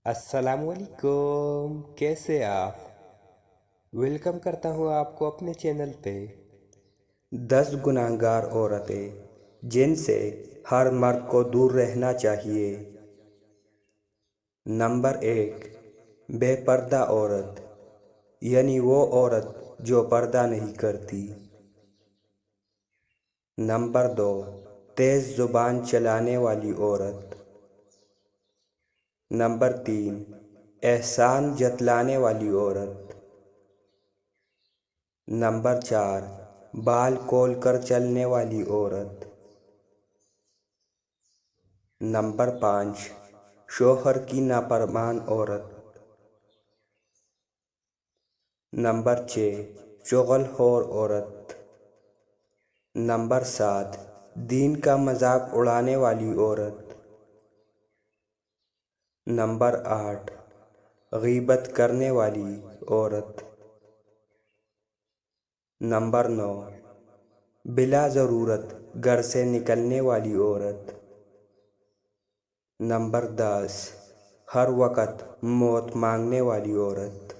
السلام علیکم، کیسے آپ؟ ویلکم کرتا ہوں آپ کو اپنے چینل پہ۔ 10 گناہگار عورتیں جن سے ہر مرد کو دور رہنا چاہیے۔ نمبر 1، بے پردہ عورت، یعنی وہ عورت جو پردہ نہیں کرتی۔ نمبر 2، تیز زبان چلانے والی عورت۔ نمبر 3، احسان جتلانے والی عورت۔ نمبر 4، بال کھول کر چلنے والی عورت۔ نمبر 5، شوہر کی نافرمان عورت۔ نمبر 6، چغل خور عورت۔ نمبر 7، دین کا مذاق اڑانے والی عورت۔ نمبر 8، غیبت کرنے والی عورت۔ نمبر 9، بلا ضرورت گھر سے نکلنے والی عورت۔ نمبر 10، ہر وقت موت مانگنے والی عورت۔